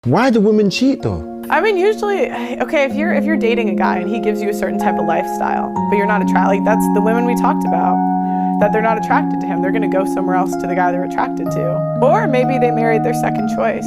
Why do women cheat though? I mean, usually, okay, if you're dating a guy and he gives you a certain type of lifestyle, but you're not attracted, like that's the women we talked about, that they're not attracted to him. They're gonna go somewhere else to the guy they're attracted to. Or maybe they married their second choice.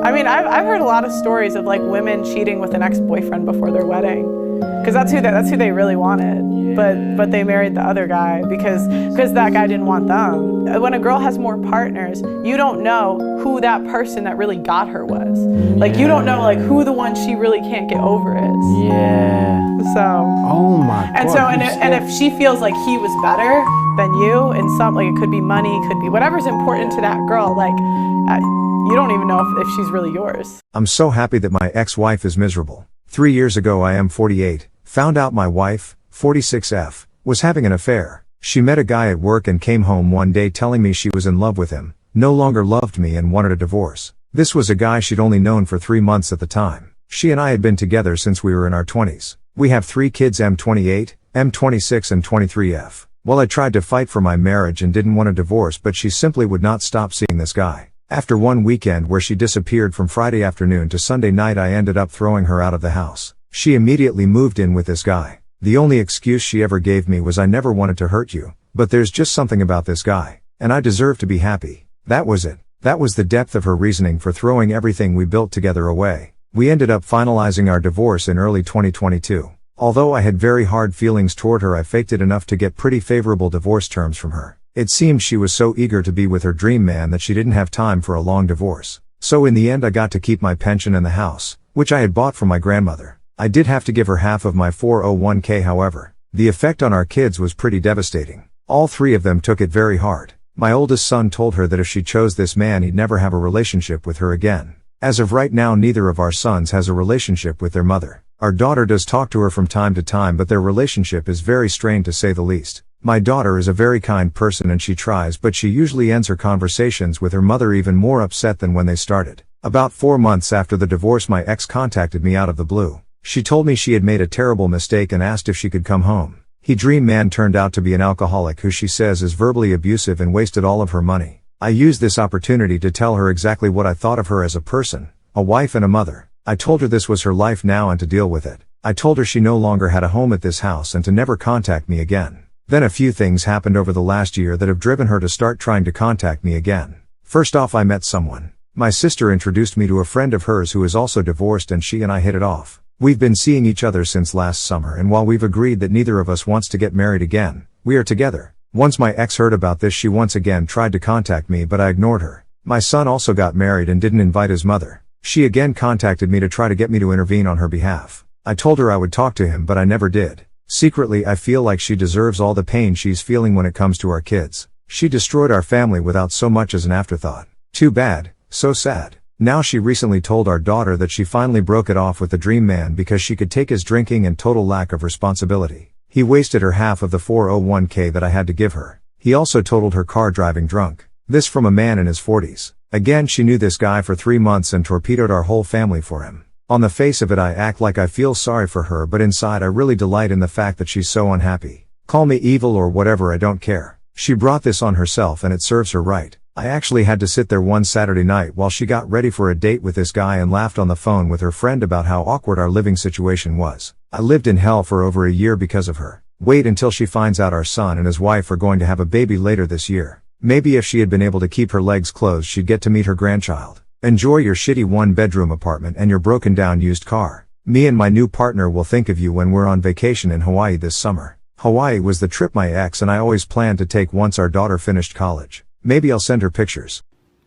I mean, I've heard a lot of stories of like women cheating with an ex-boyfriend before their wedding. Because that's who they really wanted, but they married the other guy because that guy didn't want them. When a girl has more partners, you don't know who that person that really got her was. Like you don't know like who the one she really can't get over is. Yeah. So. Oh my God. And so and if she feels like he was better than you, and some like it could be money, could be whatever's important to that girl, like you don't even know if she's really yours. I'm so happy that my ex-wife is miserable. 3 years ago I am 48. Found out my wife, 46F, was having an affair. She met a guy at work and came home one day telling me she was in love with him, no longer loved me and wanted a divorce. This was a guy she'd only known for 3 months at the time. She and I had been together since we were in our 20s. We have 3 kids, M28, M26 and 23F. Well, I tried to fight for my marriage and didn't want a divorce, but she simply would not stop seeing this guy. After one weekend where she disappeared from Friday afternoon to Sunday night, I ended up throwing her out of the house. She immediately moved in with this guy. The only excuse she ever gave me was, I never wanted to hurt you, but there's just something about this guy, and I deserve to be happy. That was it. That was the depth of her reasoning for throwing everything we built together away. We ended up finalizing our divorce in early 2022. Although I had very hard feelings toward her, I faked it enough to get pretty favorable divorce terms from her. It seemed she was so eager to be with her dream man that she didn't have time for a long divorce. So in the end I got to keep my pension and the house, which I had bought from my grandmother. I did have to give her half of my 401k, however. The effect on our kids was pretty devastating. All 3 of them took it very hard. My oldest son told her that if she chose this man he'd never have a relationship with her again. As of right now, neither of our sons has a relationship with their mother. Our daughter does talk to her from time to time, but their relationship is very strained to say the least. My daughter is a very kind person and she tries, but she usually ends her conversations with her mother even more upset than when they started. About 4 months after the divorce, my ex contacted me out of the blue. She told me she had made a terrible mistake and asked if she could come home. Her dream man turned out to be an alcoholic who she says is verbally abusive and wasted all of her money. I used this opportunity to tell her exactly what I thought of her as a person, a wife and a mother. I told her this was her life now and to deal with it. I told her she no longer had a home at this house and to never contact me again. Then a few things happened over the last year that have driven her to start trying to contact me again. First off, I met someone. My sister introduced me to a friend of hers who is also divorced, and she and I hit it off. We've been seeing each other since last summer, and while we've agreed that neither of us wants to get married again, we are together. Once my ex heard about this, she once again tried to contact me, but I ignored her. My son also got married and didn't invite his mother. She again contacted me to try to get me to intervene on her behalf. I told her I would talk to him, but I never did. Secretly, I feel like she deserves all the pain she's feeling when it comes to our kids. She destroyed our family without so much as an afterthought. Too bad, so sad. Now she recently told our daughter that she finally broke it off with the dream man because she could take his drinking and total lack of responsibility. He wasted her half of the 401k that I had to give her. He also totaled her car driving drunk. This from a man in his 40s. Again, she knew this guy for 3 months and torpedoed our whole family for him. On the face of it, I act like I feel sorry for her, but inside I really delight in the fact that she's so unhappy. Call me evil or whatever, I don't care. She brought this on herself and it serves her right. I actually had to sit there one Saturday night while she got ready for a date with this guy and laughed on the phone with her friend about how awkward our living situation was. I lived in hell for over a year because of her. Wait until she finds out our son and his wife are going to have a baby later this year. Maybe if she had been able to keep her legs closed, she'd get to meet her grandchild. Enjoy your shitty 1-bedroom apartment and your broken down used car. Me and my new partner will think of you when we're on vacation in Hawaii this summer. Hawaii was the trip my ex and I always planned to take once our daughter finished college. Maybe I'll send her pictures.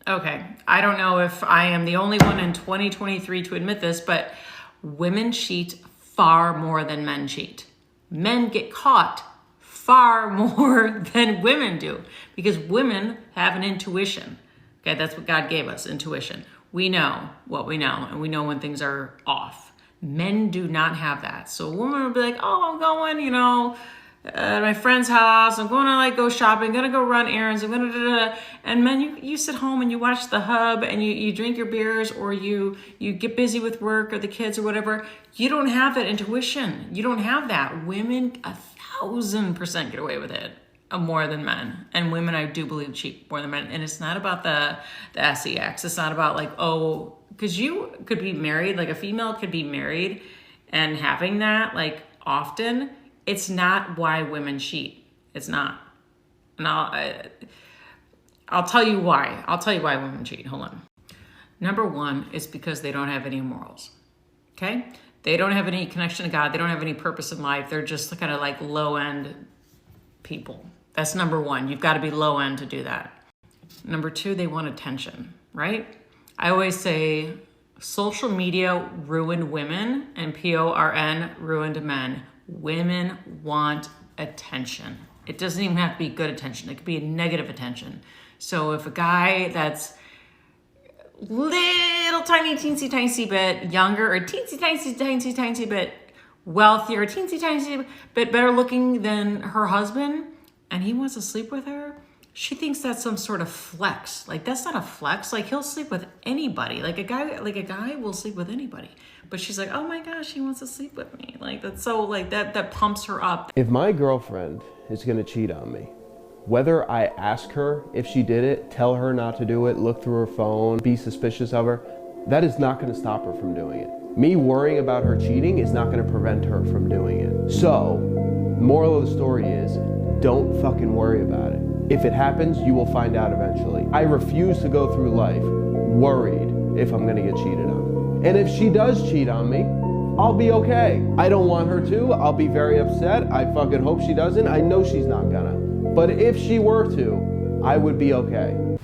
Okay, I don't know if I am the only one in 2023 to admit this, but women cheat far more than men cheat. Men get caught far more than women do because women have an intuition. Okay, that's what God gave us, intuition. We know what we know and we know when things are off. Men do not have that. So a woman will be like, oh, I'm going, at my friend's house, I'm going to go shopping, I'm going to go run errands, I'm going to and men, you sit home and you watch the hub and you drink your beers or you get busy with work or the kids or whatever. You don't have that intuition. You don't have that. Women 1,000% get away with it. more than men, and women I do believe cheat more than men. And it's not about the sex. It's not about like, oh, because you could be married, like a female could be married and having that like often. It's not why women cheat. It's not. And I'll tell you why. I'll tell you why women cheat. Hold on. Number one is because they don't have any morals. Okay? They don't have any connection to God. They don't have any purpose in life. They're just kind of like low end people. That's number one. You've got to be low end to do that. Number two, they want attention, right? I always say social media ruined women and PORN ruined men. Women want attention. It doesn't even have to be good attention. It could be a negative attention. So if a guy that's little tiny teensy bit younger or teensy bit wealthier, teensy bit better looking than her husband, and he wants to sleep with her, she thinks that's some sort of flex. Like, that's not a flex. Like, he'll sleep with anybody. Like a guy will sleep with anybody. But she's like, oh my gosh, he wants to sleep with me. Like, that's so like that pumps her up. If my girlfriend is gonna cheat on me, whether I ask her if she did it, tell her not to do it, look through her phone, be suspicious of her, that is not gonna stop her from doing it. Me worrying about her cheating is not gonna prevent her from doing it. So, moral of the story is, don't fucking worry about it. If it happens, you will find out eventually. I refuse to go through life worried if I'm gonna get cheated on. And if she does cheat on me, I'll be okay. I don't want her to. I'll be very upset. I fucking hope she doesn't. I know she's not gonna. But if she were to, I would be okay.